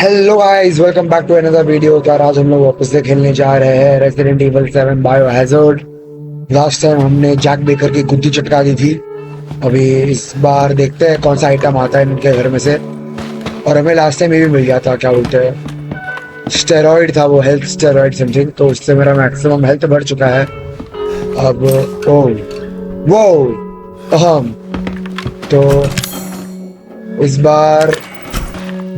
Hello guys, welcome back to another video. तो आज हम लोग वापस से खेलने जा रहे हैं रेसिडेंट इवल 7 बायोहैज़ार्ड। लास्ट टाइम हमने जैक बेकर की गुद्दी चटका दी थी। अभी इस बार देखते हैं कौन सा आइटम आता है इनके घर में से। और हमें लास्ट टाइम ये भी मिल गया था, क्या बोलते हैं, स्टेरॉइड था वो, हेल्थ स्टेरॉइड समथिंग। तो उससे मेरा मैक्सिमम हेल्थ बढ़ चुका है अब। ओ वो अहम। तो इस बार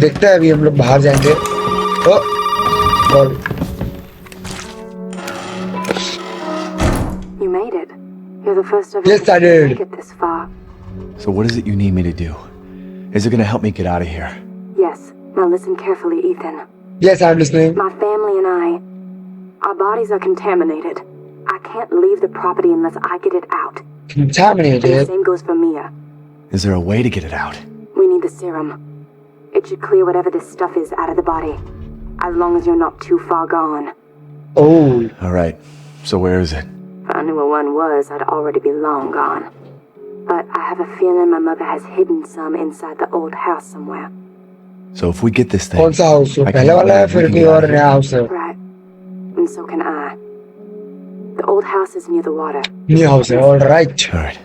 देखते हैं, अभी हम लोग बाहर जाएंगे। ओ, और You made it. You're the first of yes, I to did. make it this far. So what is it you need me to do? Is it gonna help me get out of here? Yes. Now listen carefully, Ethan. Yes, I'm listening. My family and I, our bodies are contaminated. I can't leave the property unless I get it out. And the Contaminated. same goes for Mia. Is there a way to get it out? We need the serum. It should clear whatever this stuff is out of the body. As long as you're not too far gone. Oh, Alright, so where is it? If I knew where one was, I'd already be long gone. But I have a feeling my mother has hidden some inside the old house somewhere. So if we get this thing, कौन सा house? I can पहले वाला है we फिर can कोई get out और of नया here. House है? Right. And so can I. The old house is near the water. New house है, all right. Alright.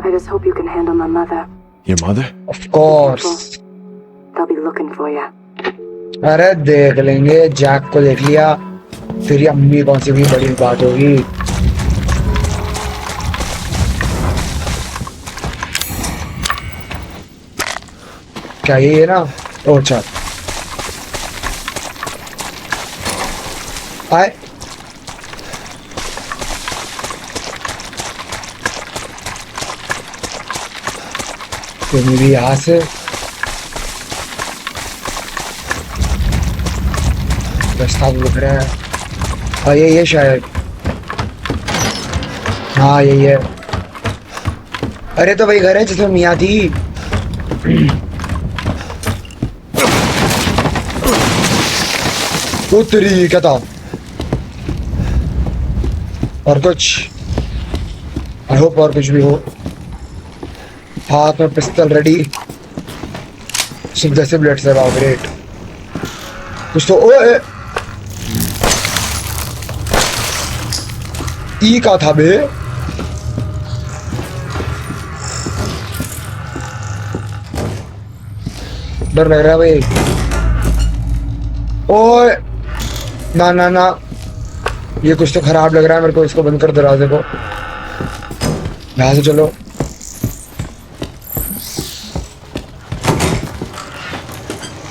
I just hope you can handle my mother. Your mother? Of course. They'll be looking for you. अरे देख लेंगे, Jack को देख लिया, फिर ये अम्मी कौन सी भी बड़ी बात होगी। क्या ये है ना? ओ अच्छा, आए। तो मेरी यहाँ से रास्ता दिख रहा है। हाँ ये शायद, हाँ यही है। अरे तो वही घर है जिसमें मियाँ थी। उत्तरी क्या था? और कुछ, आई होप और कुछ भी हो। हाथ में पिस्तल रेडी, जैसे ब्लेड से ग्रेट। कुछ तो ओए ई का था बे। डर लग रहा है भाई। ओए ना ना ना, ये कुछ तो खराब लग रहा है मेरे को। इसको बंद कर दरवाजे को। यहाँ से चलो।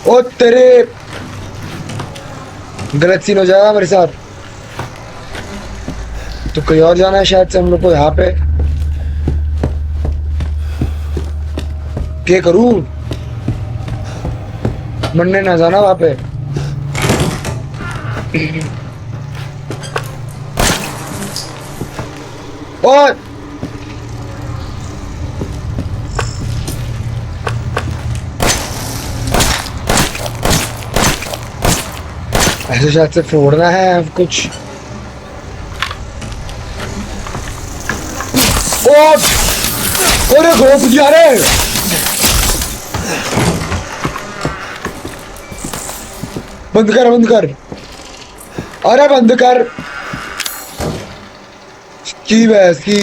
ओ तेरे, गलत सीन हो जाएगा मेरे साथ। तो कहीं और जाना है शायद से हम लोग को। यहाँ पे क्या करूं? मरने ना जाना वहां पे। और ऐसे शायद से फोड़ना है कुछ। अरे घोप दिया रे। बंद कर बंद कर, अरे बंद कर। की बहस की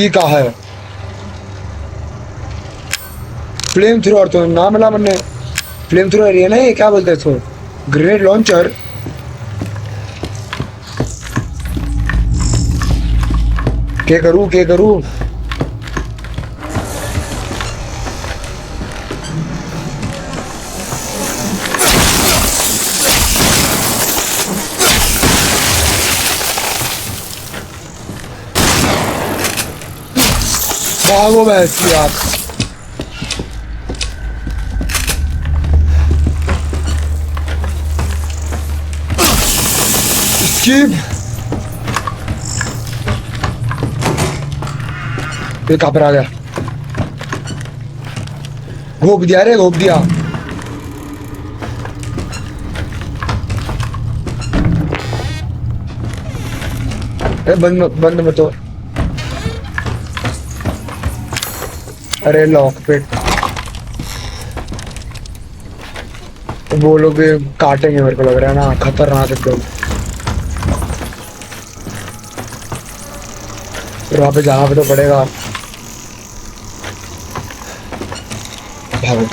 ये कहा है? फ्लेम थ्रोअर तो नाम मिला मैंने। फ्लेम थ्रोअर ये नहीं, क्या बोलते हैं इसको? Grenade launcher. क्या करूं क्या करूं? भागो भैंस की आप। स्कीप ये कहाँ पर आ गया? घोप दिया रे, घोप दिया। बंद मत हो। अरे लॉक पिट। वो लोग भी काटेंगे मेरे को लग रहा है ना, खतरनाक एकदम। फिर वहां पे जाना भी तो पड़ेगा। भागो।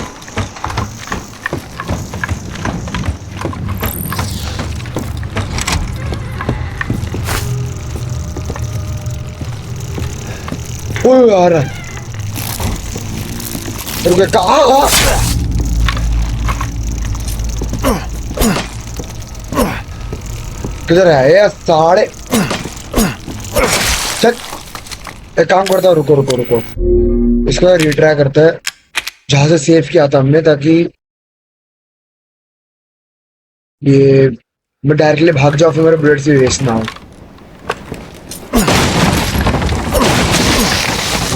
ओए यार, रुके कहाँ? किधर है ये साढ़े? चल एक काम करता हूँ, रुको रुको रुको, इसको रिट्राई करते हैं जहां से सेव किया था हमने, ताकि ये मैं डायरेक्टली भाग जाऊँ फिर मेरे बुलेट्स भी वेस्ट ना हो।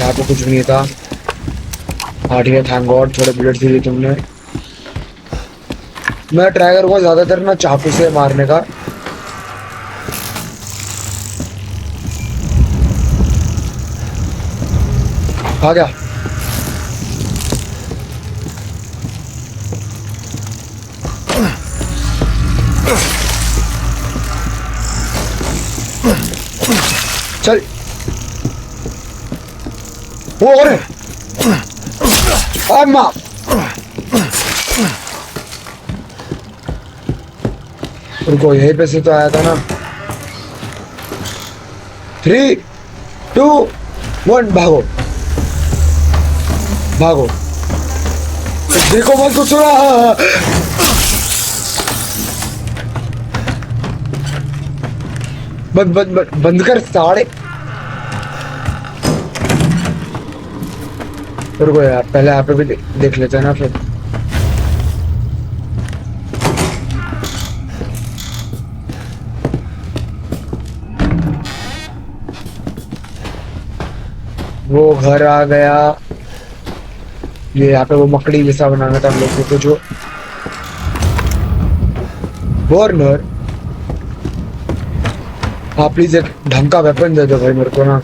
यहाँ पे कुछ भी नहीं था। हाँ ठीक है, थैंक गॉड थोड़े बुलेट्स दिए तुमने। मैं ट्राई करूँगा ज्यादातर ना चाकू से मारने का। आ गया। चल वो और अम्मा रुको, यहीं पे से तो आया था ना। 3, 2, 1 भागो भागो। देखो मत कुछ रहा। बंद कर साड़े। रुको यार, पहले यहाँ पे भी देख लेते हैं ना फिर। वो घर आ गया। ये यहाँ पे वो मकड़ी जैसा बनाना था हम लोग को, जो बर्नर। हाँ प्लीज एक ढंग का वेपन दे दो भाई मेरे को ना।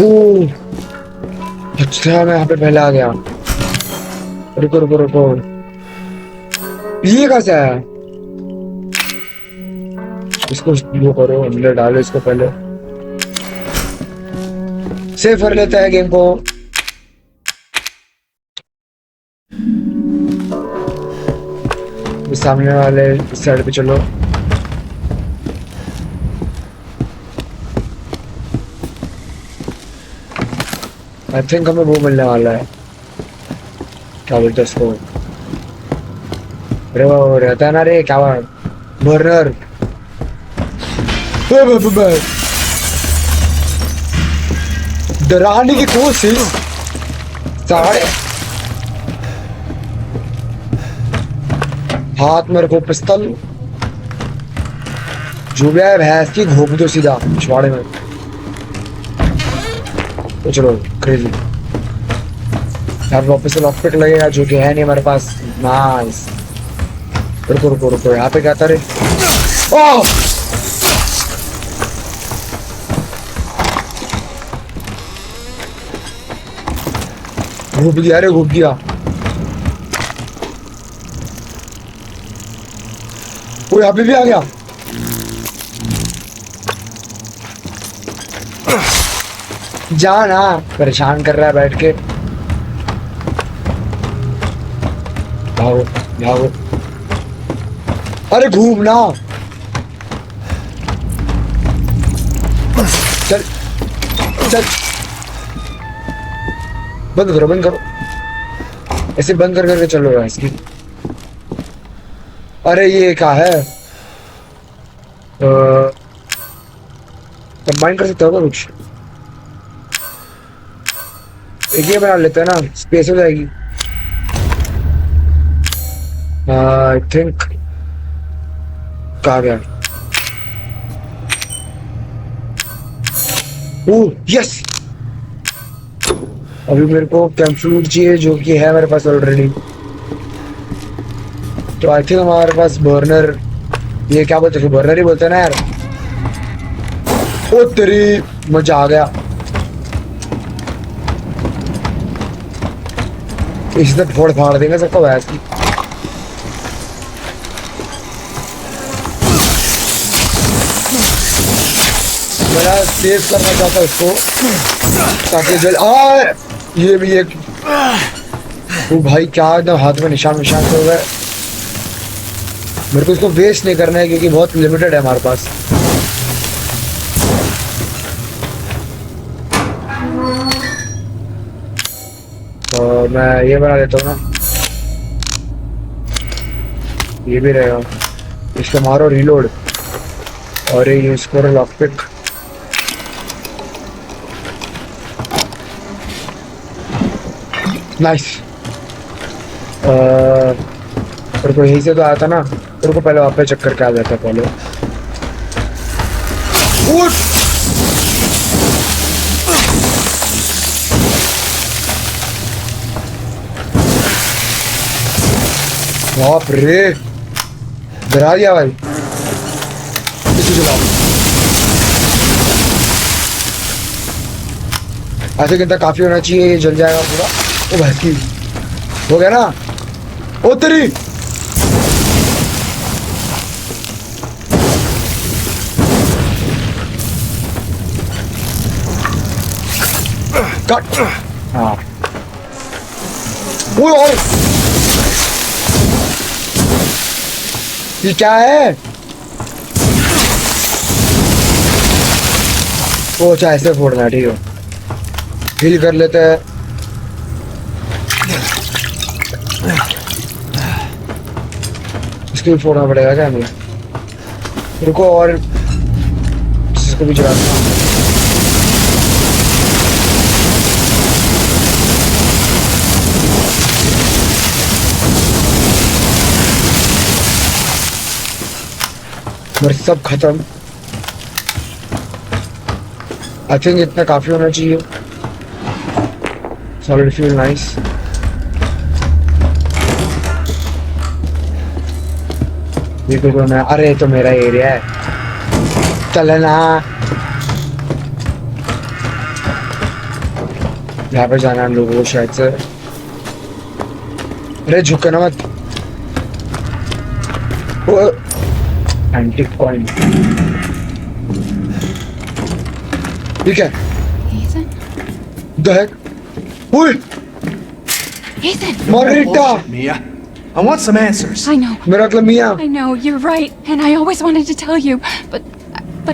ओह अच्छा, मैं यहाँ पे पहले आ गया। रुको रुको रुको, ये कैसे आया? इसको वो करो, अंदर डालो इसको, पहले सेव कर लेता है गेम को। सामने वाले इस साइड पे चलो। आई थिंक हमें वो मिलने वाला है, क्या बोलते हैं उसको? अरे वो रहता है ना रे, क्या बर्नर। डराने की कोशिश साढ़े। हाथ मेरे को पिस्तल, जो भी है भैंस की घोप दो सीधा पिछवाड़े में। तो चलो क्रेजी यार, वापस से लॉकपिक लगेगा जो कि है नहीं हमारे पास। नाइस। रुको रुको रुको, यहाँ पे क्या था रे? ओह घूप दिया रे, घूप दिया। वो यहाँ पे भी आ गया। जा ना, परेशान कर रहा है बैठ के। भागो भागो, अरे घूमना। चल चल, बंद करो बंद करो, ऐसे बंद कर करके चलो यार इसकी। अरे ये क्या है? कंबाइन कर सकते हो कुछ? एक ये बना लेते हैं ना, स्पेस हो जाएगी। आई थिंक कहाँ गया? ओह यस, अभी मेरे को कैम्फ्लूड चाहिए जो कि है मेरे पास ऑलरेडी। तो आई थिंक हमारे पास बर्नर, ये क्या बोलते हैं, बर्नर ही बोलते हैं ना यार। ओ तेरी, मजा आ गया। इससे फोड़ फाड़ देंगे सबको वैसे की। मेरा सेव करना चाहता उसको ताकि जल ये भी एक वो भाई क्या एकदम हाथ में निशान निशान से हो गए। मेरे को इसको वेस्ट नहीं करना है क्योंकि बहुत लिमिटेड है हमारे पास। तो मैं ये बना देता हूँ ना, ये भी रहेगा। इसको मारो रिलोड और ये यूज करो लॉकपिक। नाइस। तेरे को यहीं से तो आया था ना, तेरे को पहले वापस चक्कर क्या आ जाता पहले। उठ! बाप रे, डरा दिया भाई। इसे चलाओ। ऐसे कितना काफी होना चाहिए, ये जल जाएगा पूरा। ओ भाई की हो गया ना। ओ तेरी कट। हाँ वो और ये क्या है? वो अच्छा ऐसे फोड़ना है, ठीक है। हील कर लेते हैं। इसको भी फोड़ना पड़ेगा क्या हमें? रुको और इसको भी चलाता हूँ। मेरे सब खत्म। आई थिंक इतना काफी होना चाहिए। Solid fuel nice. ये तो मैं, अरे तो मेरा एरिया है, चलना। यहाँ पे जाना हम लोगों को शायद से। अरे झुकना मत। एंटिक कॉइन, ठीक है। Ethan? The heck? Oi! Ethan! Margarita! Bullshit, Mia. I want some answers. I know. मेरा मतलब मियाँ। I know, you're right. And I always wanted to tell you. But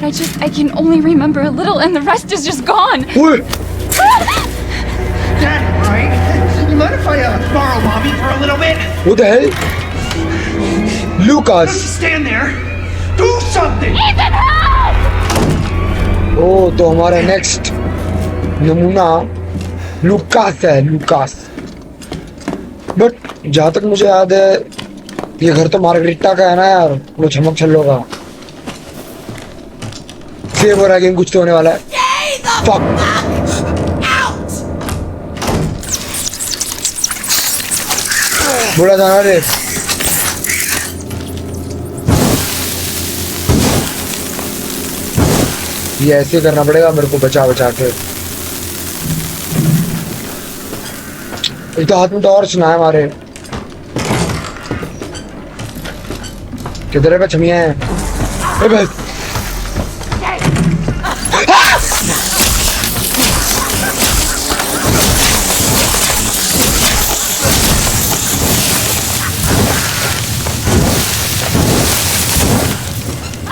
I can only remember a little and the rest is just gone. Oi! Dad, right? You mind if I borrow Mommy for a little bit? Who the hell? Lucas. Just stand there. Do something. Ethan, help! ओ तो हमारा next नमूना Lucas है, Lucas. But जहाँ तक मुझे याद है ये घर तो मार्गरिटा का है ना यार, वो चमक छल्लो का। सेव हो रहा है, गेम कुछ तो होने वाला है। Fuck. बुरा जाना रे। ये ऐसे करना पड़ेगा मेरे को, बचा बचा के। एक तो हाथ में टॉर्च ना है हमारे। किधर है छमिया है? ए बस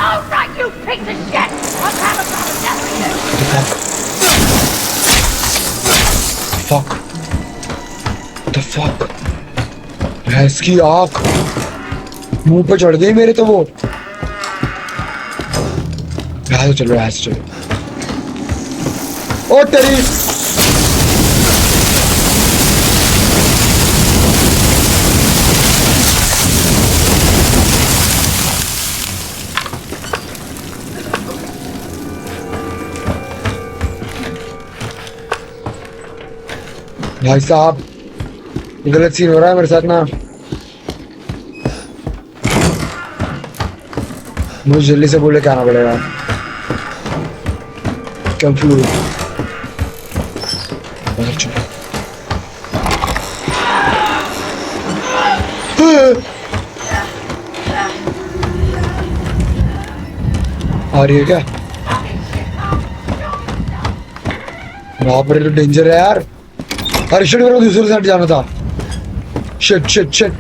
All right, you piece of shit! I'll have a death for you! fuck the fuck। भैंस की आंख मुंह पे चढ़ गई मेरे तो वो। यहाँ से चलो, यहाँ से चलो। ओ तेरी भाई साहब गलत सीन हो रहा है मेरे साथ ना। मुझे जल्दी से बोले क्या आना पड़ेगा। कंफ्यूज आ रही है क्या? वहां पर तो डेंजर है यार। अरे शिट, मेरे को दूसरे साइड जाना था। शिट शिट शिट,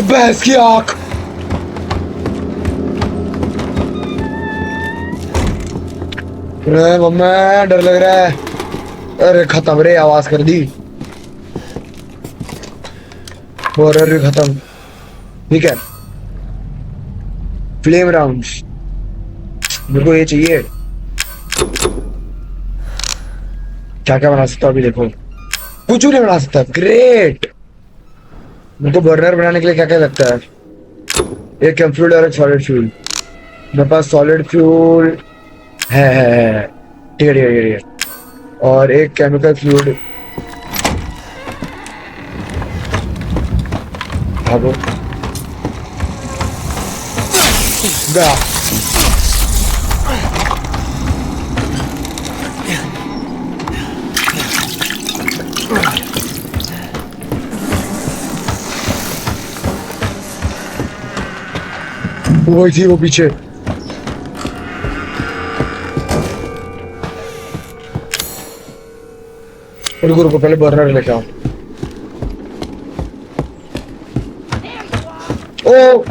भैंस की आंख। अरे मम्मा डर लग रहा है। अरे खत्म रे, आवाज कर दी। हॉरर भी खत्म। ठीक है, फ्लेम राउंड्स मेरे को ये चाहिए। क्या क्या बना सकता हूँ अभी देखो, कुछ भी नहीं बना सकता। ग्रेट, मेरे को बर्नर बनाने के लिए क्या क्या लगता है? एक फ्यूल और एक सॉलिड फ्यूल। मेरे पास सॉलिड फ्यूल है। ठीक है ठीक है ठीक है। और एक केमिकल फ्लूइड। भागो गया। वही थी वो पीछे। रुको रुको, पहले बर्नर लेके आओ। ओ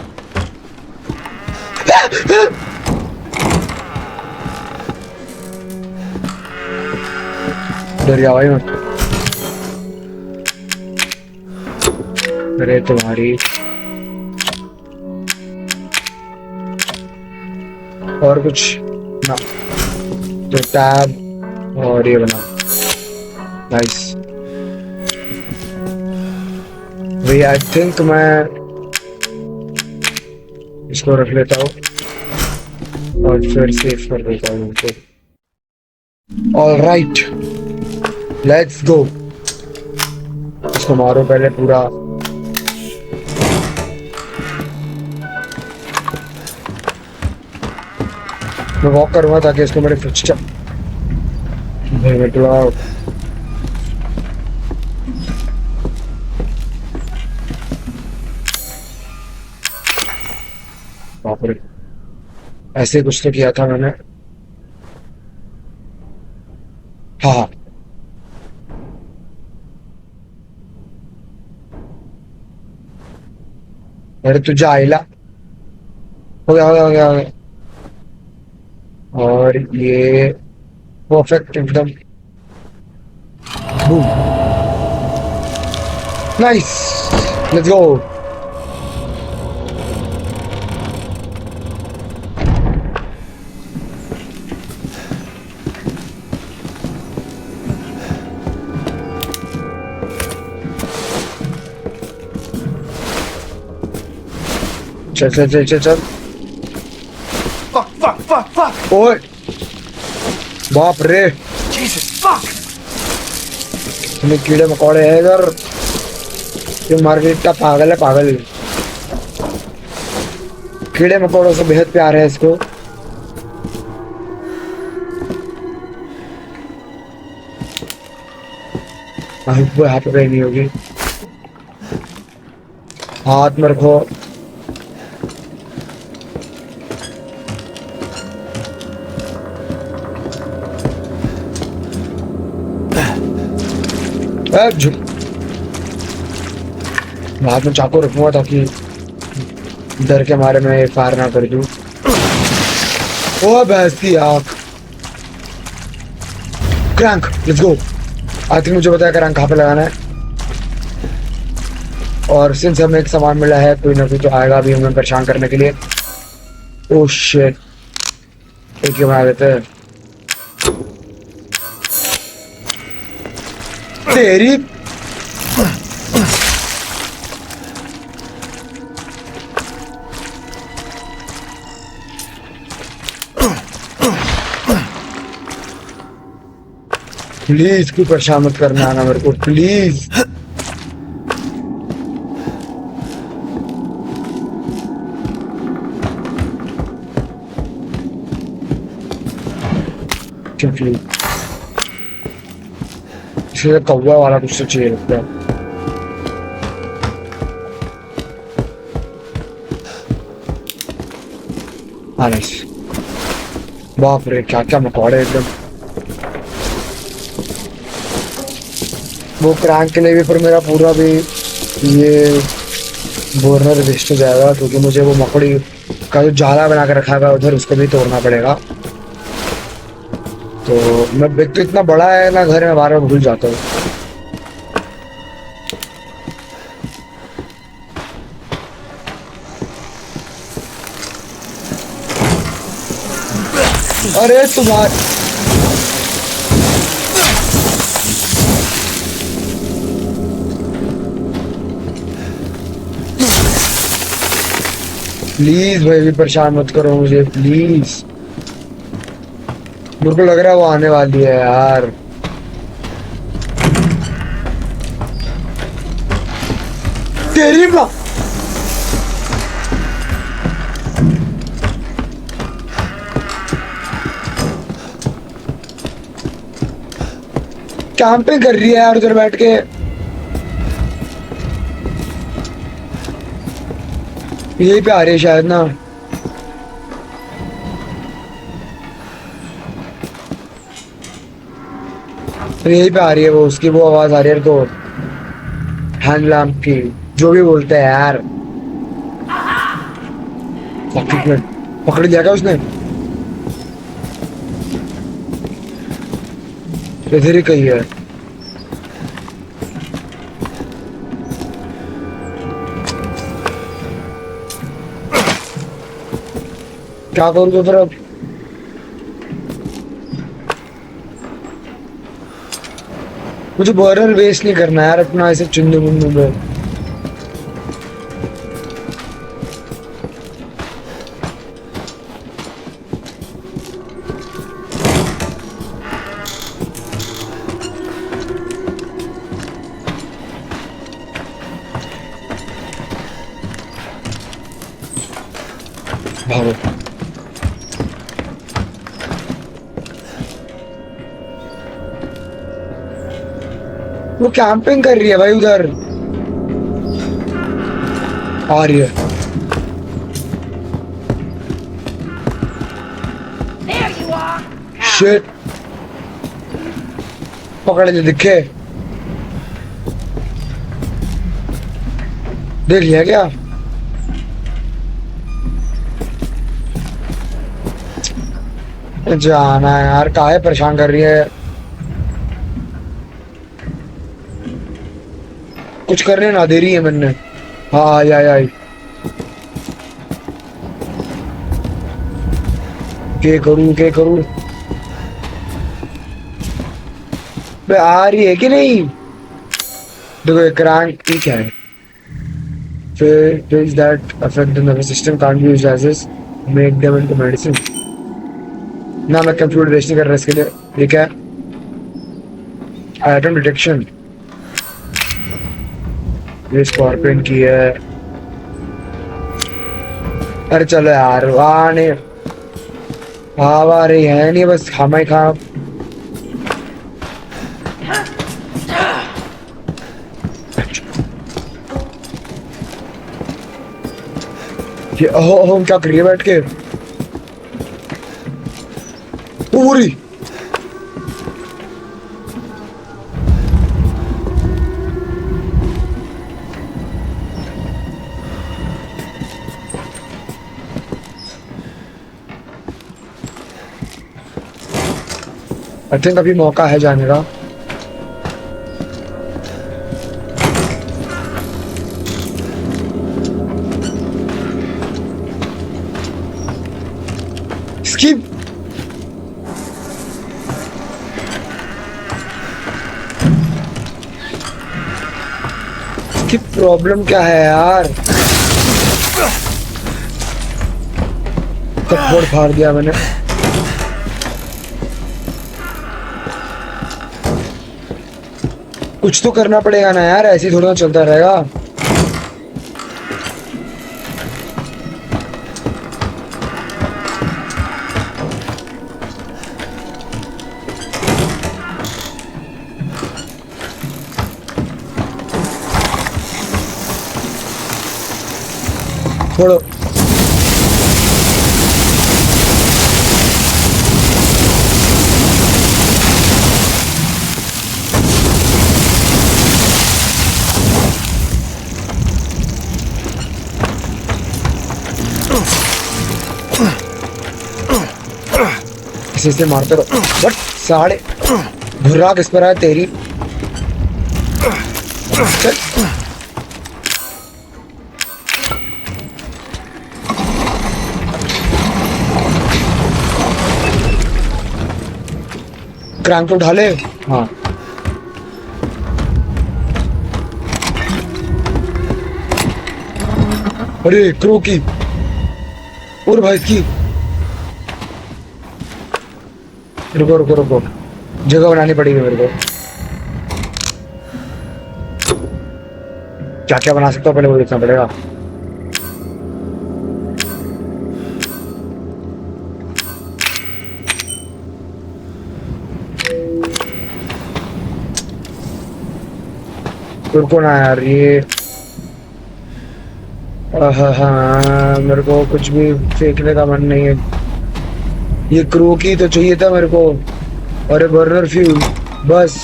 डर गया भाई मैं। अरे तुम्हारी और कुछ ना, तो टैब और ये बना। नाइस भैया, आई थिंक मैं इसको रख लेता हूँ और फिर सेव कर देता हूँ इनको। All right, let's go. इसको मारो पहले पूरा। मैं वॉक करूंगा ताकि इसको मेरे फ्रिज ऐसे कुछ तो किया था मैंने। हाँ अरे तुझे आइला हो गया हो गया हो गया हो गया। और ये परफेक्ट एकदम। Nice, let's go. चल चल चल चल चल। Fuck! ओए बाप रे, Jesus, fuck! तुम्हें कीड़े मकोड़े है इधर। ये मार्गरीटा पागल है, पागल। कीड़े मकोड़ों से बेहद प्यार है इसको। हाथ पे नहीं होगी। हाथ में रखो। हाथ में चाकू रखूंगा ताकि डर के मारे में फायर ना कर दूं। ओ भैंस की आंख। Crank, let's go. I think मुझे बताया क्रैंक कहाँ पे लगाना है। और सिंस हमें एक सामान मिला है, कोई ना कोई तो आएगा अभी हमें परेशान करने के लिए। ओह शिट, एक ही बना देते हैं। तेरी प्लीज कोई परेशान मत करना आना मेरे को, प्लीज। इसे कौवा वाला कुछ तो चाहिए लगता है। नाइस। बाप रे क्या क्या मकौड़े एकदम। वो क्रैंक के लिए भी पर मेरा पूरा भी ये बोरनर वेस्ट हो जाएगा क्योंकि मुझे वो मकड़ी का जो जाला बना कर रखा है उधर उसको भी तोड़ना पड़ेगा। तो मैं एक तो इतना बड़ा है ना घर में, बार बार भूल जाता हूँ। अरे तुम्हारे प्लीज भाई भी परेशान मत करो मुझे प्लीज। मेरे को लग रहा है वो आने वाली है यार। तेरी माँ कैंपिंग कर रही है यार उधर बैठ के। यही पे आ रही है शायद ना। यही पे आ रही है वो, उसकी वो आवाज आ रही है तो हैंड लैम्प की, जो भी बोलते हैं यार। पकड़ लिया क्या उसने? इधर ही कहीं है। क्या करूँ तो फिर अब? मुझे बर्नर वेस्ट नहीं करना यार अपना ऐसे चुन्नू मुन्नू में। भागो। वो कैंपिंग कर रही है भाई उधर। आ रही है। There you are. शिट। पकड़ ले दिखे। देख लिया क्या? जाना है यार, काहे परेशान कर रही है। कुछ करने ना दे रही है मैंने। हाँ आई आई आई। क्या करूँ? बे आ रही है कि नहीं? देखो एक क्रैंक ठीक है। Things that affect the nervous system can't be used as is, make them into medicine. ना मैं कंप्यूटर वेस्ट नहीं कर रहा इसके लिए। ठीक है आइटम डिटेक्शन, ये स्कॉर्पियन की है। अरे चलो यार आने आ रही है नहीं, बस खामा ही खा। ये ओह क्या कर रही है बैठ के पूरी। आई थिंक अभी मौका है जाने का। स्किप। इसकी प्रॉब्लम क्या है यार? फोड़ फाड़ दिया मैंने। कुछ तो करना पड़ेगा ना यार, ऐसे ही थोड़ा चलता रहेगा। छोड़ो। ऐसे मारते रहो। बट साढ़े घुर्रा किस पर है तेरी? चल क्रैंक तो उठा ले। हाँ अरे क्रो की और भाई की। रुको रुको रुको, जगह बनानी पड़ेगी मेरे को। क्या क्या बना सकता हूँ पहले वो देखना पड़ेगा। रुको ना यार, ये हाँ मेरे को कुछ भी फेंकने का मन नहीं है। ये क्रू की तो चाहिए था मेरे को, और बर्नर फ्यूल बस।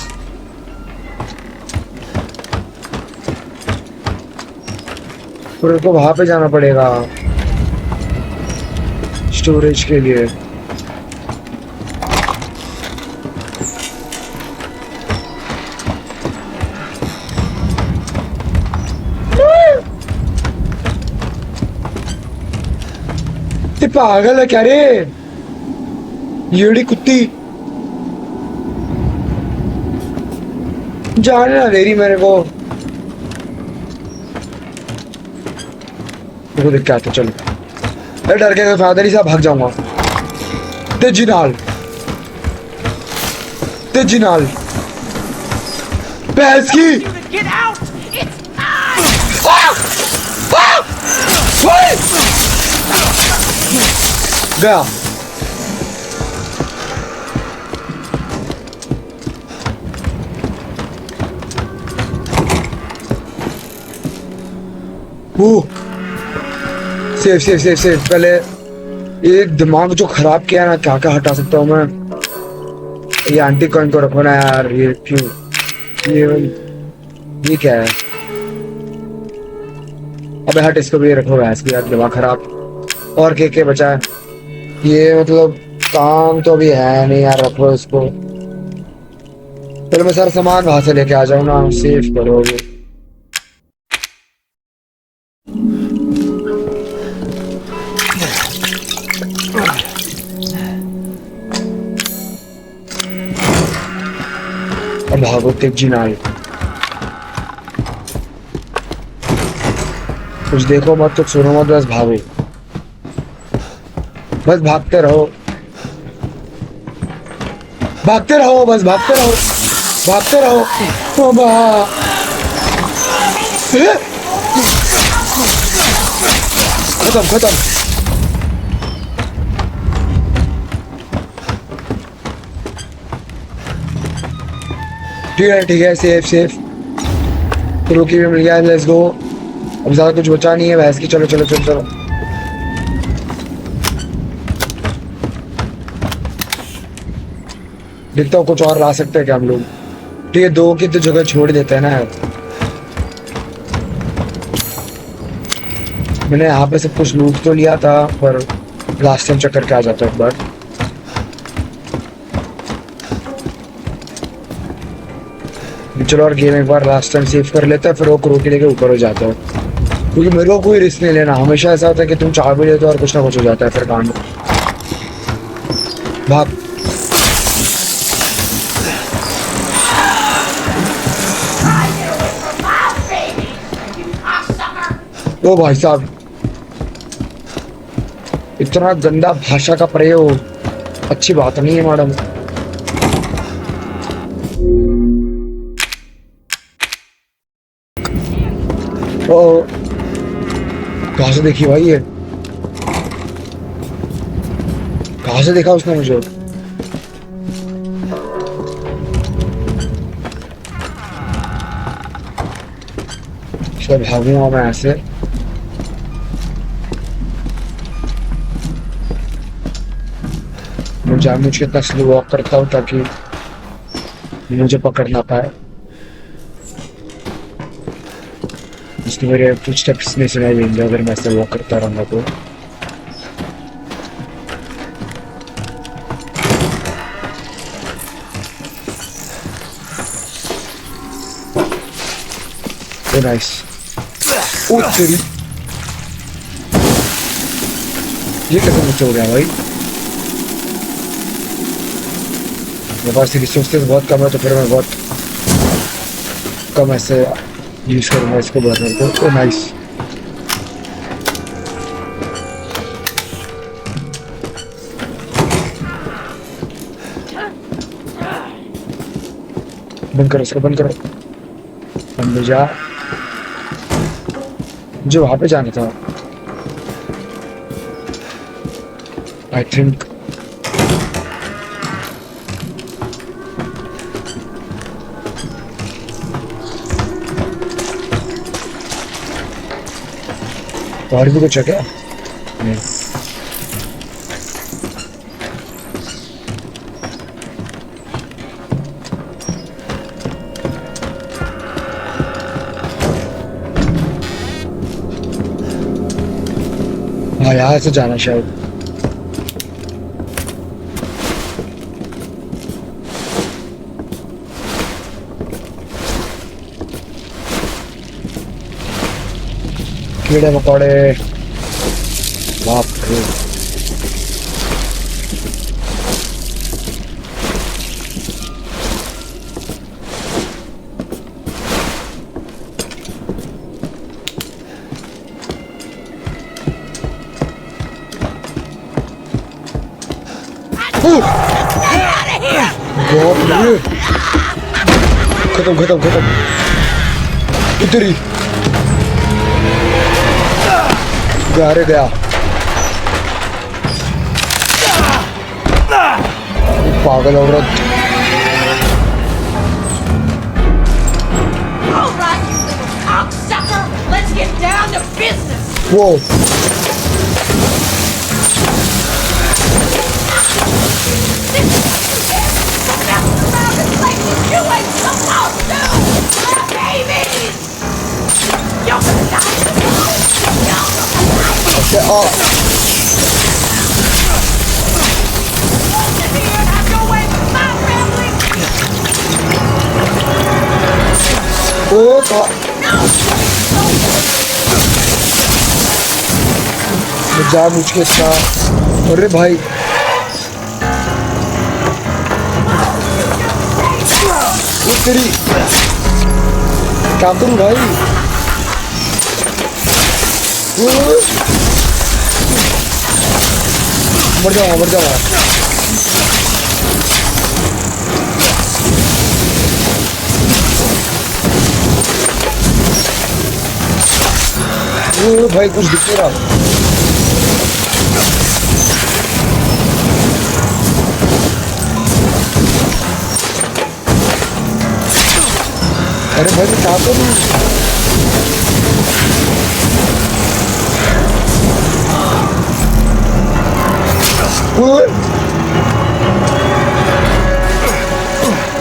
मेरे को वहां पे जाना पड़ेगा स्टोरेज के लिए। ते पागल है क्या रे येड़ी कुत्ती? जाने ना दे रही मेरे को। देखो देख क्या आता, चलो। अरे डर के फादर ही साहब भाग जाऊंगा। तेजी नाल भैंस की। Get out! It's time! गया। Safe safe safe safe. पहले एक दिमाग जो खराब किया ना, क्या क्या हटा सकता हूँ मैं। ये आंटी कॉइन को रखो ना यार। ये क्यों? ये क्या है? अबे हट, इसको भी रखो यार, इसकी यार दिमाग खराब। और के बचा है? ये मतलब काम तो अभी है नहीं यार, रखो इसको। पहले मैं सारा सामान वहां से लेके आ जाऊँ ना। सेफ करोगे? अब भागो तेजी नाल। कुछ देखो मत, कुछ सुनो मत, बस भागो। बस भागते रहो, भागते रहो, बस भागते रहो, भागते रहो। खत्म खत्म। ठीक है सेफ सेफ। क्रूकी भी मिल गया, लेट्स गो। अब ज्यादा कुछ बचा नहीं है भैंस की। चलो चलो चलो चलो। देखता हूँ कुछ और ला सकते हैं क्या हम लोग। ठीक है, 2 की तो जगह छोड़ देते हैं ना यार। मैंने यहाँ पे सब कुछ लूट तो लिया था, पर लास्ट टाइम चक्कर के आ जाता है एक बार। चलो और गेम एक बार लास्ट टाइम सेव कर लेता है, फिर वो क्रोकी लेके ऊपर हो जाता है। क्योंकि मेरे को कोई रिस्क नहीं लेना। हमेशा ऐसा होता है कि तुम चाह भी लेते हो और कुछ ना कुछ हो जाता है फिर काम। भाग। ओ भाई साहब, इतना गंदा भाषा का प्रयोग अच्छी बात नहीं है मैडम। ओ कहाँ से देखी भाई? ये कहाँ से देखा उसने मुझे? सब भागूंगा मैं ऐसे। मैं जानबूझ के इतना स्लो वॉक करता हूँ ताकि मुझे पकड़ ना पाए। इसके मेरे फुटस्टेप्स नहीं सुनाई देंगे अगर मैं ऐसे वॉक करता रहूंगा तो। ओ नाइस। ओ तेरी, ये कैसे मुझसे हो गया भाई? मेरे पास रिसोर्सेज बहुत कम है, तो फिर मैं बहुत कम ऐसे यूज करूंगा इसको बर्नर को। ओ नाइस। बंद करो इसको, बंद करो। अंदर जा, जो वहां पे जाना था आई थिंक। और भी कुछ है क्या? नहीं। हाँ यहाँ से जाना शायद। कीड़े मकोड़े, बाप रे। बाप रे, खत्म खत्म खत्म। इधर ही गया रे गया। पागल औरत। All right, you little cocksucker. Let's get down to business. वो You ain't supposed to. We're babies. You're gonna die. You're gonna die. अच्छा आ Sit here and have your way with my family. ओ था जा मुझके था। अरे भाई वो तेरी, क्या करूं भाई? मर जाऊंगा मर जाऊंगा। भाई कुछ दिख नहीं रहा। अरे भाई मैं क्या करूं?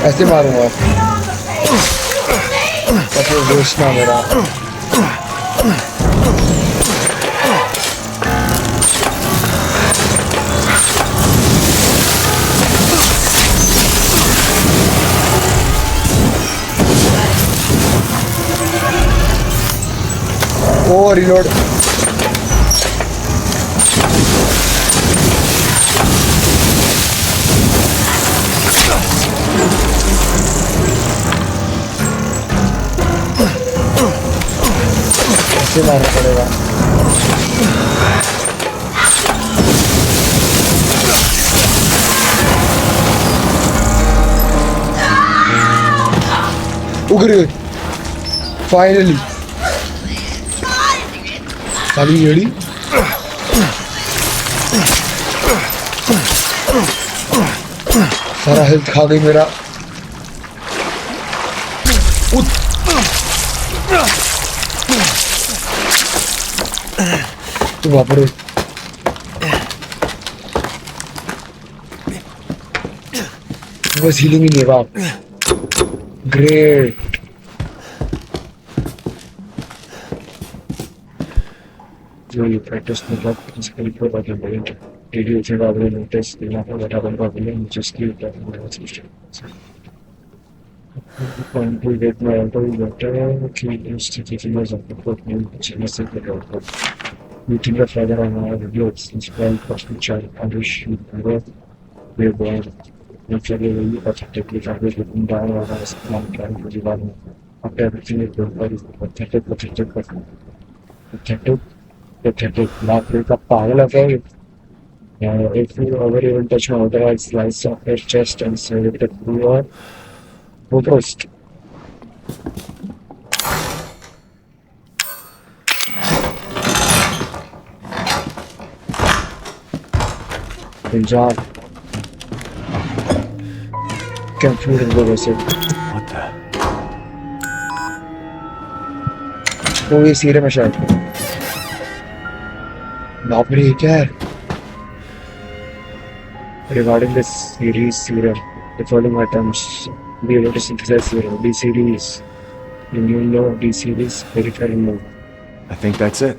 ऐसे मारूंगा ताकि वेस्ट ना मेरा। ओ रिलोड। ऐसे मारना पड़ेगा। उगरे फाइनली साली येड़ी। सारा हेल्थ खा गई मेरा। तो बाप रे, बस हीलिंग ही नहीं है बाप। ग्रेट। जो ये प्रैक्टिस में बहुत फिजिकली प्रो बातें बोलें वीडियो से बाद में नोटिस देना होगा बटा बन पाते हैं जस्ट की Quando vedremo il che istituzione se meeting the father on our videos in spell for future Irish we were naturally protected always looking down on us long time for the one after everything is done for is protected not break up power of it. If you ever even touch my otherwise slice of her chest and say it through your roast. Enjoy. Computer को वैसे What the? तो ये सीरे में शायद नौकरी है क्या है? Regarding this series serial, the following items be able to synthesize serial D series. The new law D series peripheral mode. I think that's it.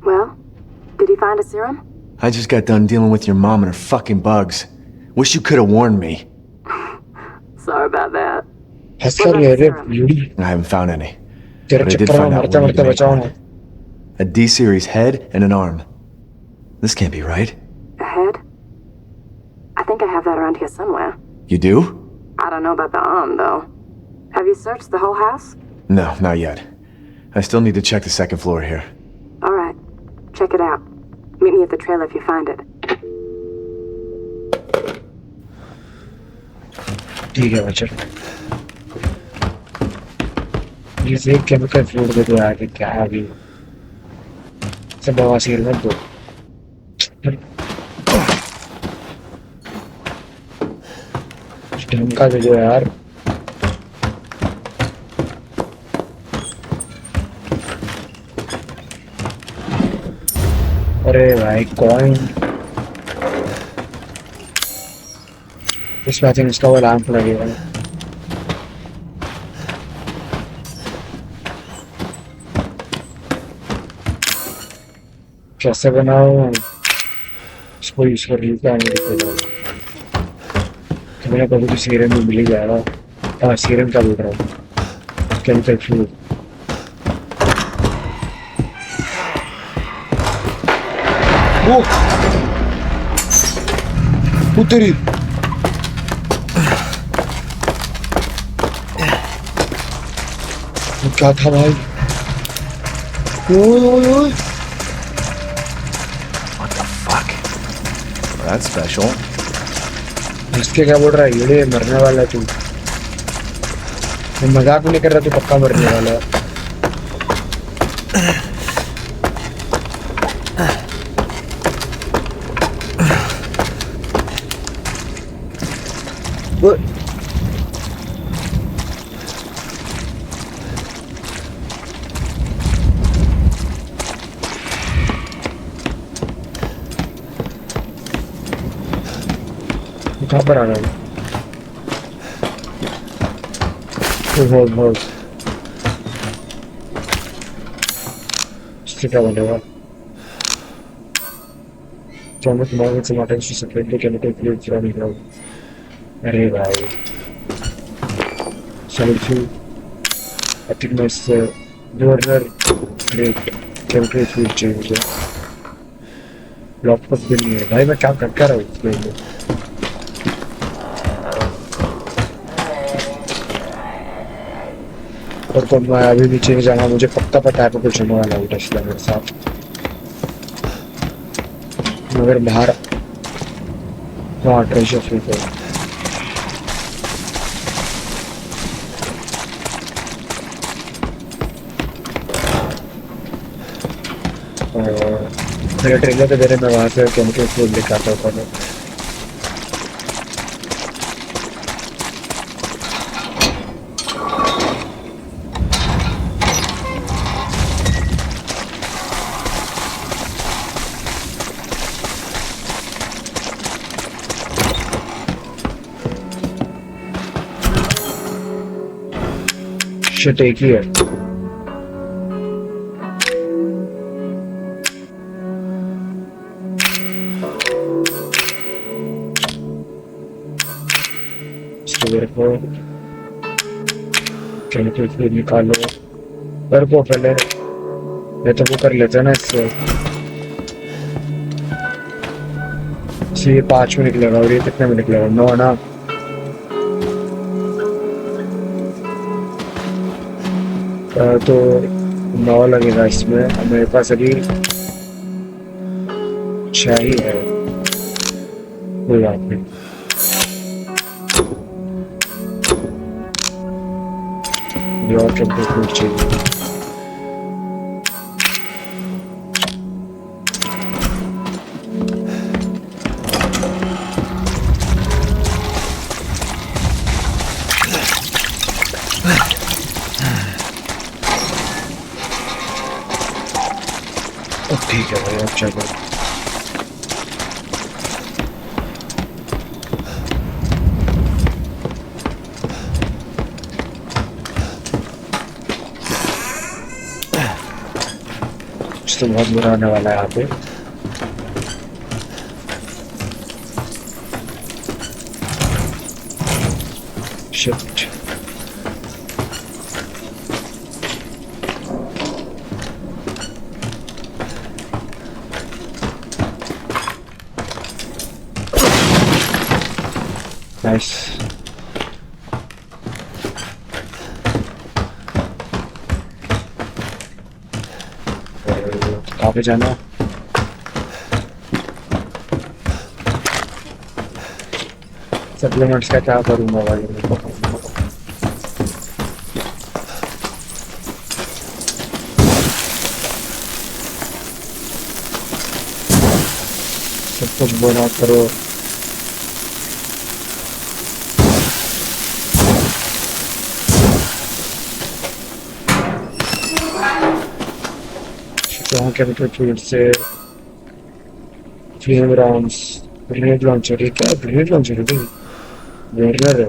Well, did he find a serum? I just got done dealing with your mom and her fucking bugs. Wish you could have warned me. Sorry about that. हंसकर रह रे लूड़ी I haven't found any. तेरे But I did चक्कर में find out मरते we need मरते to make बचाओ one. ना. A D-series head and an arm. This can't be right. A head? I think I have that around here somewhere. You do? I don't know about the arm, though. Have you searched the whole house? No, not yet. I still need to check the second floor here. All right. Check it out. Meet me at the trailer if you find it. ठीक है बच्चा. ये एक chemical food दे दो यार क्या है अभी. सब बवासीर मत दो. ढंग का दे दो यार. अरे भाई कॉइन. इस बात में इसका वो लैंप लगेगा. कैसे बनाऊं इसको यूज कर रही क्या नहीं दिखेगा. तो मैंने कभी तो सीरम भी मिल ही जाएगा. हाँ सीरम का बोल रहा हूँ. Chemical flu. वो तेरी क्या था भाई. ओए ओए ओए. What the fuck? Well, that's special. इसके क्या बोल रहा है. ये मरने वाला है तू. मैं मजाक नहीं कर रहा. तू पक्का मरने वाला है. वो कहाँ पर आ रहा है. बहुत इससे क्या बनेगा. Trauma tomorrow sometimes to separate the chemical fluid from the ground. अरे भाई. Solitude. I think my governor great chemical fluid change है. लॉकअप भी नहीं है भाई. मैं क्या कर रहा हूँ इसमें. और तो मैं अभी नीचे नहीं जाना. मुझे पक्का पता है कुछ होने वाला है टेस्ला मेरे साथ. मगर बाहर वहाँ ट्रेजर फ्री है. मेरे ट्रेलर के देने में वहाँ से केमिकल फूड लेकर आता हूँ. शिट एक ही है. तो मेरे को केमिकल फ्लूइड निकालो मेरे को पहले, ये तो वो कर लेते हैं ना इससे। ये 5 में निकलेगा और ये कितने में निकलेगा? 9 ना। तो 9 लगेगा इसमें। मेरे पास अभी 6 ही है, कोई बात नहीं। और केमिकल चाहिए। ठीक है भाई, अब चलो। तो बहुत बुरा होने वाला है यहाँ पे। शिट। नाइस। कहाँ पे जाना? सप्लीमेंट्स का क्या करूँगा भाई? सब कुछ बना करो। वहाँ केमिकल फ्लूइड से फ्लेम राउंड्स, ग्रेनेड लॉन्चर। ये क्या ग्रेनेड लॉन्चर है भाई? वेरनर है।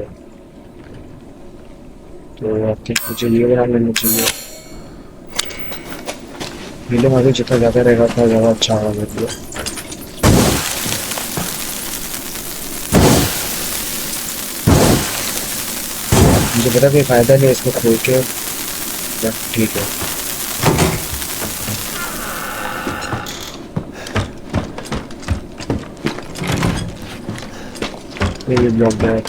तो आई थिंक मुझे ये बना लेना चाहिए। हीलिंग अभी जितना ज़्यादा रहेगा उतना ज़्यादा अच्छा होगा मेरे लिए। मुझे पता कोई फ़ायदा नहीं है इसको खोल के। ठीक है, ये ब्लॉक है।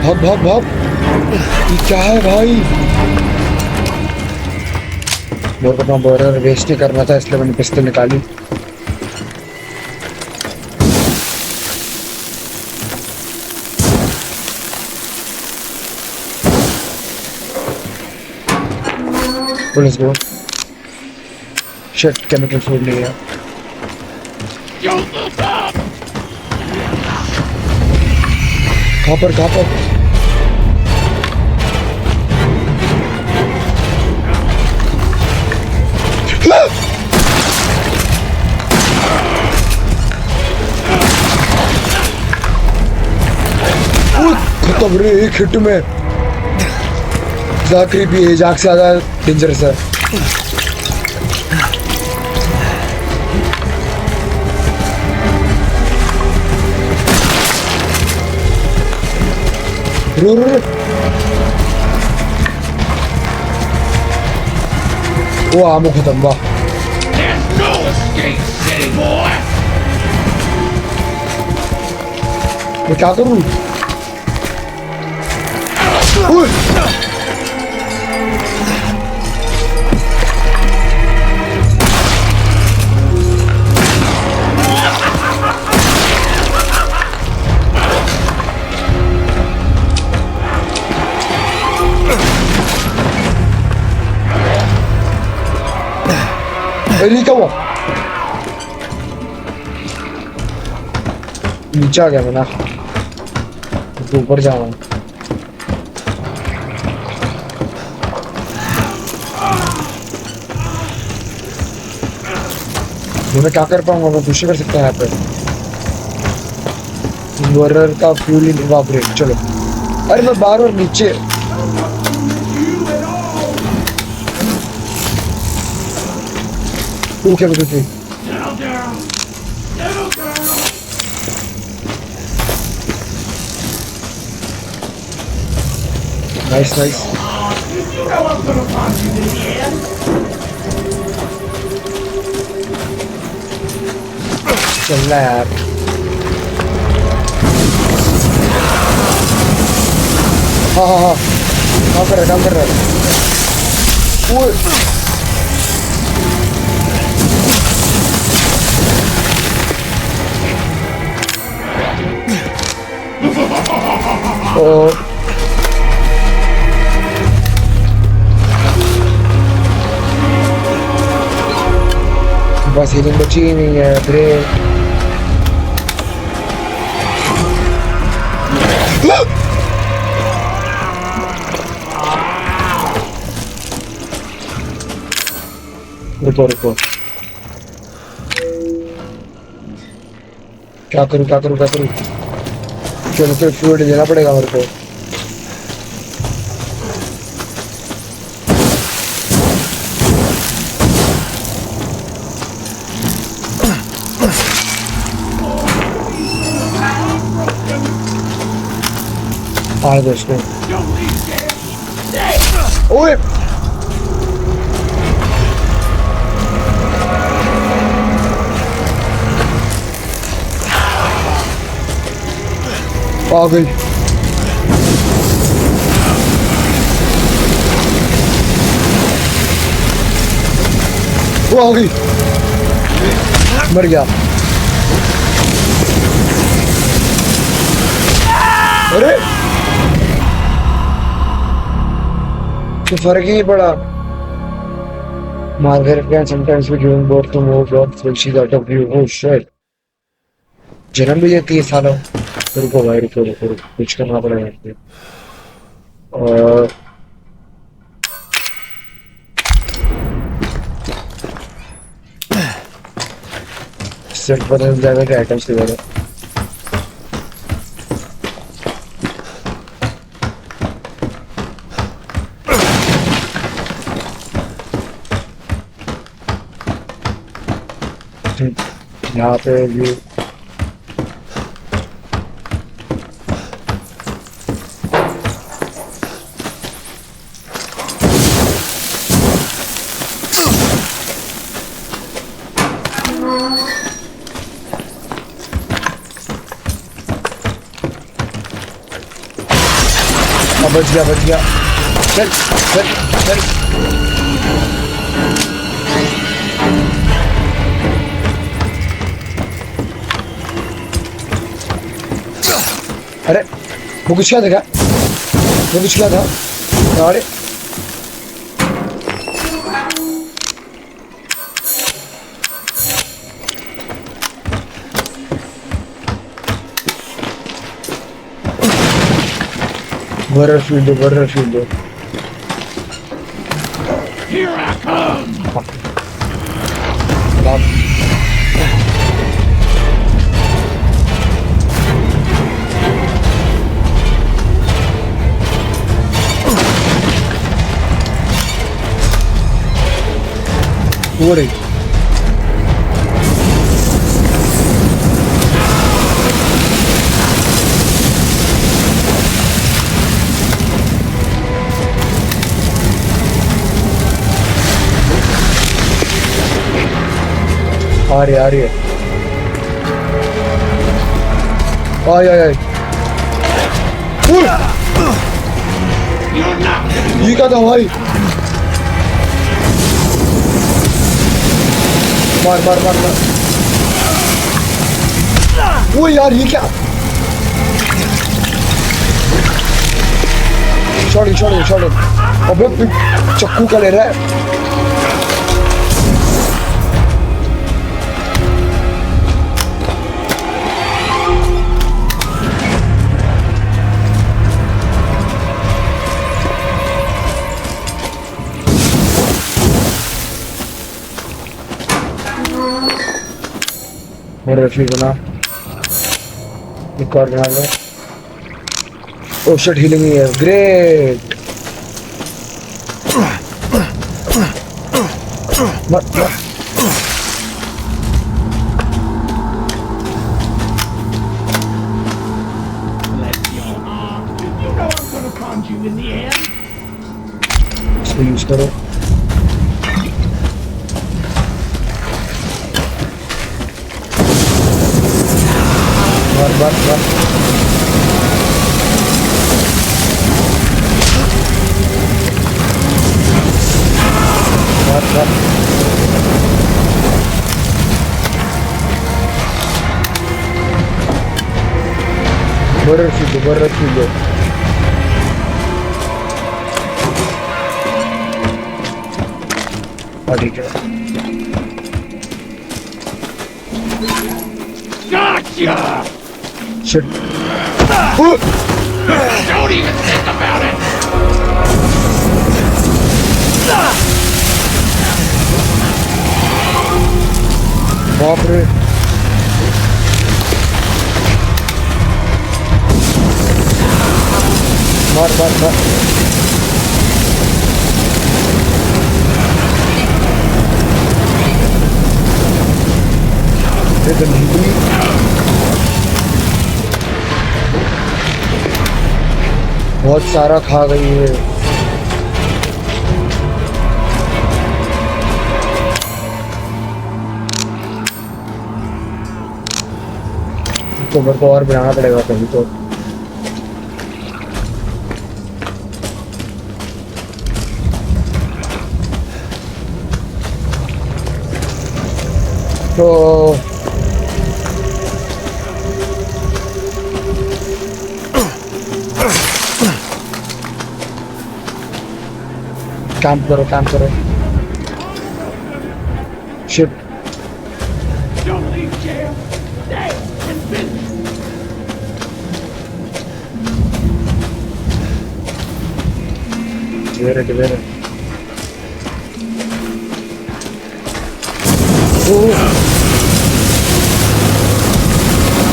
भाग भाग भाग। ये क्या है भाई? मेरे को अपना बॉर्डर वेस्ट नहीं करना था, इसलिए मैंने पिस्टल निकाली। Let's go. Shit, chemical food नहीं है। कहाँ पर? खत्म रे, एक हिट में। ज़्यादा क्रीपी है, जाग से ज़्यादा डेंजरस है। रो वो आमो खत्म। वाह, मैं क्या करूं? क्या हुआ? नीचे आ गया मैं ना, ऊपर जाऊँ। मैं क्या कर पाऊंगा? मैं कुछ कर सकता है यहाँ पे। इन्वर्टर का फ्यूल इवापोरेट। चलो, अरे मैं बार बार नीचे। Okay, okay. Nice, nice. चल रहा है यार. हाँ. काम कर रहा है. ओए. और बस हीलिंग बची ही नहीं है. ग्रेट. रुको. क्या करूँ. चलो तो फ्लूइड देना पड़ेगा मेरे को. आ दो इसको. ओए. आ गई. वो आ गई. मर गया. अरे तो फर्क ही नहीं पड़ा. Margaret can sometimes be given birth to more dogs when she's out of view. Oh shit. जन्म भी देती है सालों. रुको भाई रुको. कुछ करना पड़ेगा. और सेट बदल जाएगा कि आइटम्स वगैरह. यहाँ पे भी बच गया. चल. अरे वो कुछ क्या था. अरे Burr field. Here I come! हो रही. आ रही है. आय. ये क्या था भाई. मार. वो यार ये क्या. शॉट. अबे चक्कू का ले रहा है. मेरे फ्री बना. एक और बना लो. ओह शिट हीलिंग ही है. ग्रेट. मत conned you in the end. इसको यूज करो। बार Borra figlio. Gotcha! Shit. Don't even think about it! बाप रे। मार। बहुत सारा खा गई है। तो मेरे को और बनाना पड़ेगा कहीं तो। काम करो। Shit. Don't leave jail! Stay and business! Divere.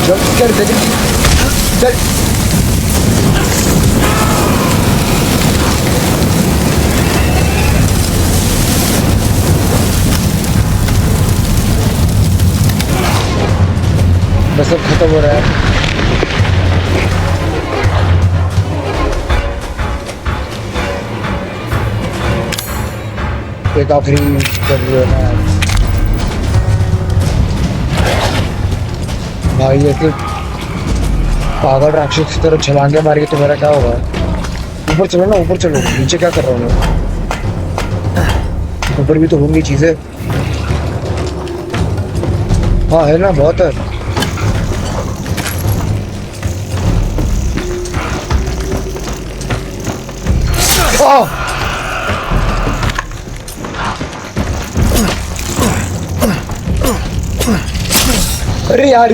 Jump scare deli. Chal. बस अब खत्म हो रहा है। एक आखिरी कर रहे हैं भाई। ऐसे पागल राक्षस की तरह छलांगे मारी तो मेरा क्या होगा? ऊपर चलो ना, ऊपर चलो। नीचे क्या कर रहा हूँ मैं? ऊपर भी तो होंगी चीजें। हाँ है ना, बहुत है। अरे यार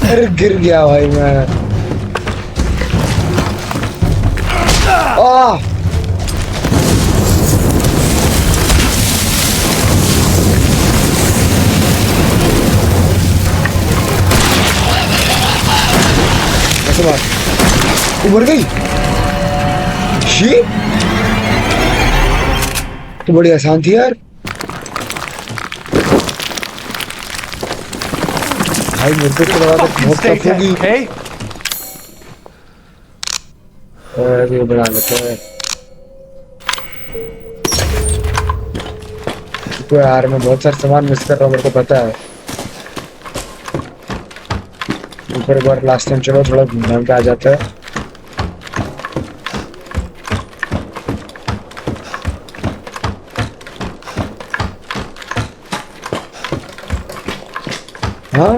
अरे गिर गया भाई मैं। ऐसे बात तू मर गई। तो बड़ी आसान थी यार भाई। मेरे को तो लगा था बहुत टफ होगी। ये बना लेते हैं तो यार। मैं बहुत सारे सामान मिस कर रहा हूँ, मेरे को पता है। ऊपर एक बार लास्ट टाइम चलो थोड़ा घूम के आ जाता है। हाँ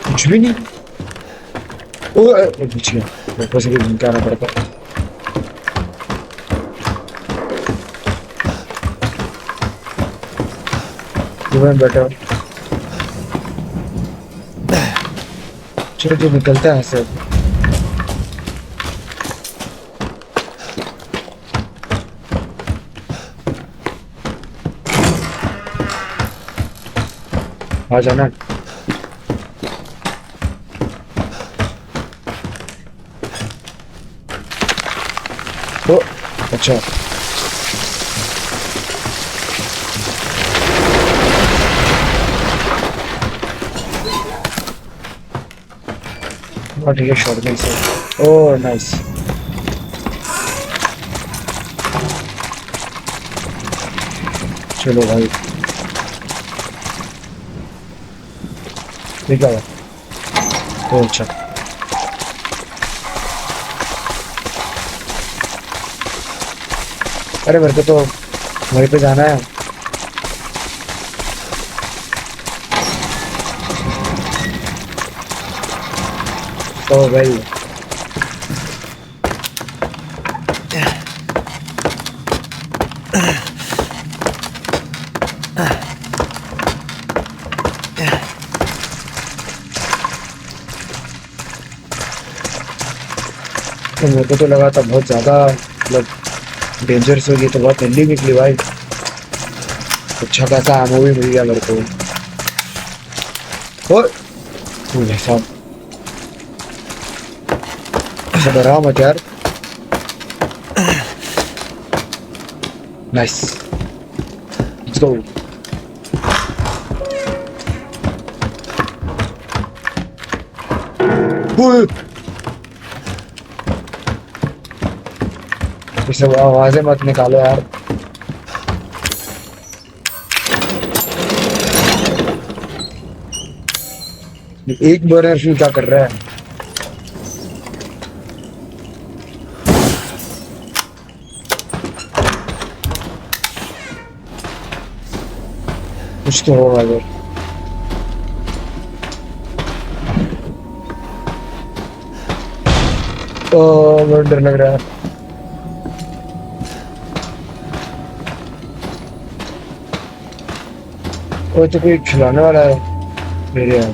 कुछ भी नहीं। पीछे ऊपर से भी घूम के आना पड़ता। बैठा चलो जो निकलता है सर। आ जाना। ओ अच्छा और ठीक है शॉटगन से। Oh nice. चलो भाई ठीक है। ओह अच्छा अरे मेरे को तो वहीं पे जाना है। तो भाई तो मेरे को तो लगा था बहुत ज़्यादा मतलब डेंजरस होगी, तो बहुत जल्दी निकली भाई। अच्छा खासा आमो भी मिल गया मेरे को। और साहब ऐसा डरा मत यार। Nice let's go. ये सब आवाजें मत निकालो यार। एक बर्नर फ्यूल क्या कर रहा है? कुछ तो होगा इधर। बहुत डर लग रहा है। वो तो कोई खिलाने वाला है मेरे यहाँ।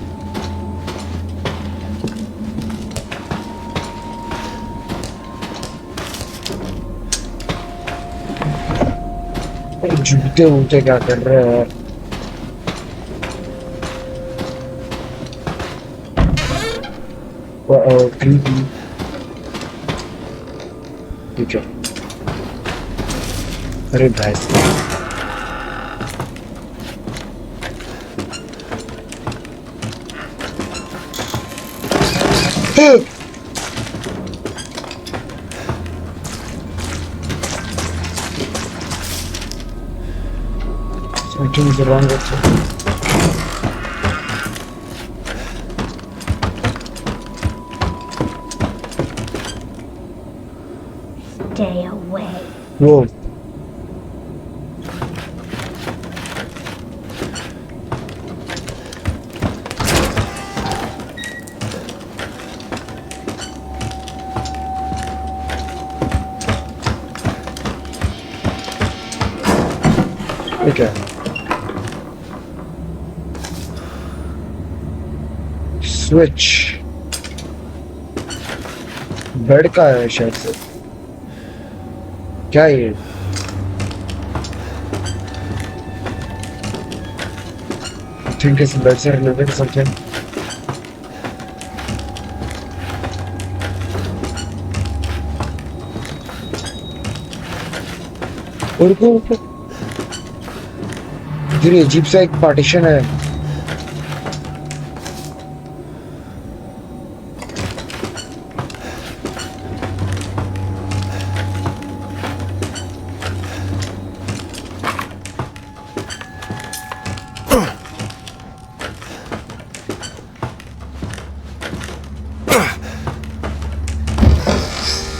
जूते वूते क्या कर रहे हैं यार? creepy। ठीक है। अरे भैंस something is wrong with it। Stay away. वो ठीक है। स्विच बेड का है शायद से। क्या ये? I think it's bed से related something। और को इधर अजीब सा एक पार्टीशन है।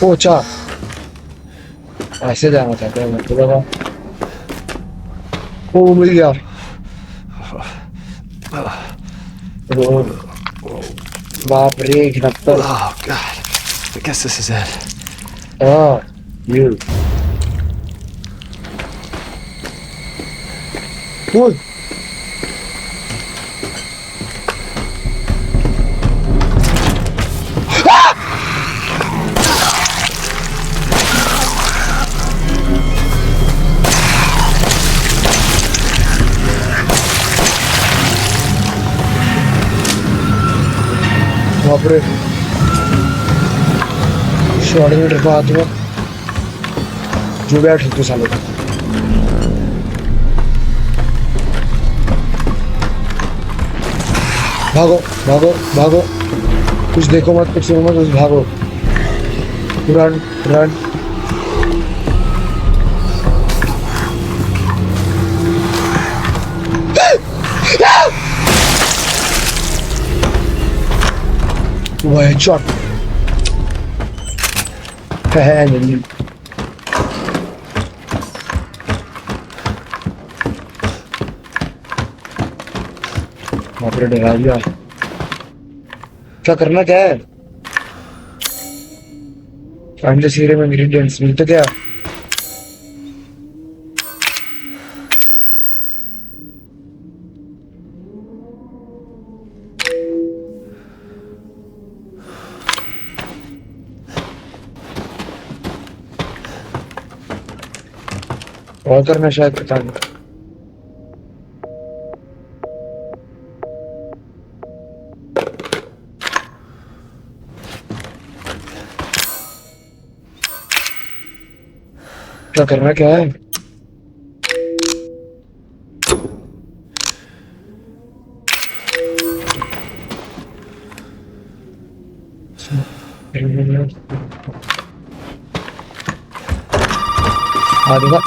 पोचा ऐसे जाना चाहते हैं मतलब लगा। ओ मिल गया। बाप रे घनत्तर। Oh, God. I guess this is it. हाँ ये Cool। बाप रे शॉर्ट बात में जो बैठ तो सालों भागो भागो भागो। कुछ देखो मत, कुछ सुनो मत, बस भागो। Run run. वो हेडशॉट है नहीं। बाप रे, डरा दिया। क्या करना क्या है? Find the serum ingredients. मिलता क्या? और करना शायद, पता नहीं। क्या करना क्या है? देखा?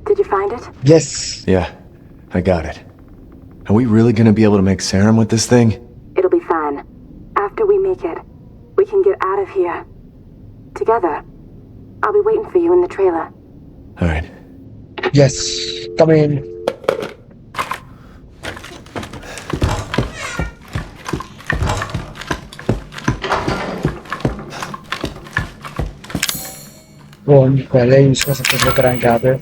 Did you find it? Yes. Yeah, I got it. Are we really gonna be able to make serum with this thing? It'll be fine. After we make it, we can get out of here. Together. I'll be waiting for you in the trailer. Alright. Yes. Come in. वो हम पहले ही इसका सब कुछ कराएंगे यहाँ पे।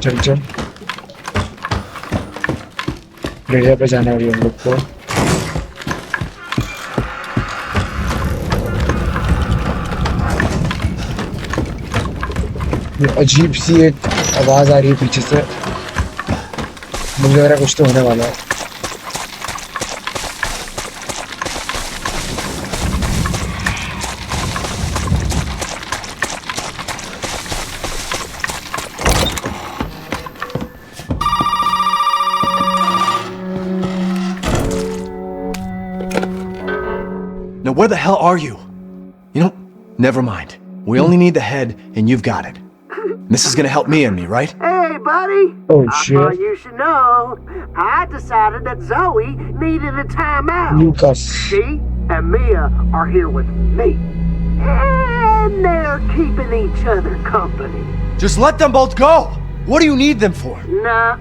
चल चल, रेडियो पे जाना है हम लोग को। अजीब सी एक आवाज आ रही है पीछे से, मुझे लग रहा है कुछ तो होने वाला है। Now where the hell are you? You know, never mind. We only need the head and you've got it. This is gonna help me and me, right? Hey, buddy. Oh, I shit. thought you should know. I decided that Zoe needed a timeout. Lucas. She and Mia are here with me. And they're keeping each other company. Just let them both go! What do you need them for? Nah,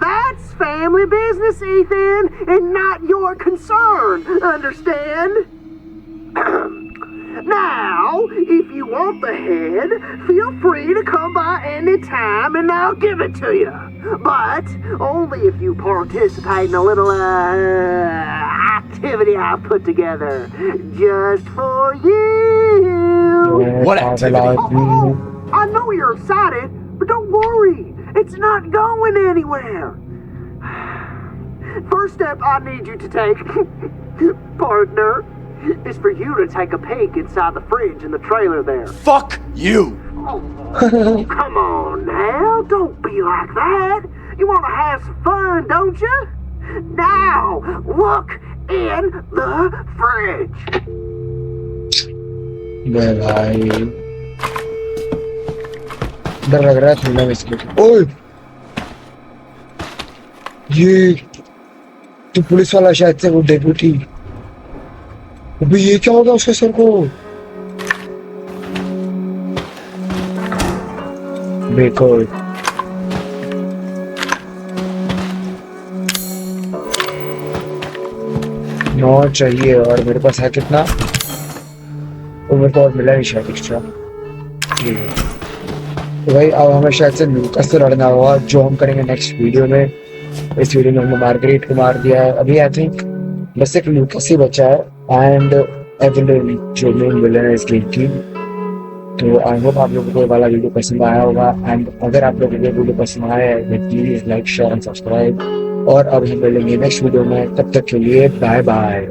that's family business, Ethan, and not your concern. Understand? Now, if you want the head, feel free to come by any time and I'll give it to you. But only if you participate in a little activity I put together just for you. What activity? Oh, I know you're excited, but don't worry. It's not going anywhere. First step I need you to take, partner, is for you to take a peek inside the fridge in the trailer there. Fuck you! Oh, come on now, don't be like that. You want to have some fun, don't you? Now, look in the fridge. भाई डर लग रहा है थोड़ा इसमें। ओए, ये तो पुलिस वाला शायद से, वो डेप्यूटी। अबे ये क्या होगा उसके सर को? बेकार। नौ चाहिए और मेरे पास है कितना? वो मेरे को और मिला नहीं शायद एक्स्ट्रा। तो भाई अब हमें शायद से लूकास से लड़ना होगा, जो हम करेंगे नेक्स्ट वीडियो में। इस वीडियो में हमने मार्गरेट को मार दिया है। अभी आई थिंक बस एक लूकास ही बचा है एंड एवलिन जो मेन विलेन है इस गेम की। तो आई होप आप लोगों को ये वाला वीडियो पसंद आया होगा एंड अगर आप लोगों को ये वीडियो पसंद आया है तो please like share and subscribe. और अब हम मिलेंगे नेक्स्ट वीडियो में, तब तक के लिए बाय बाय।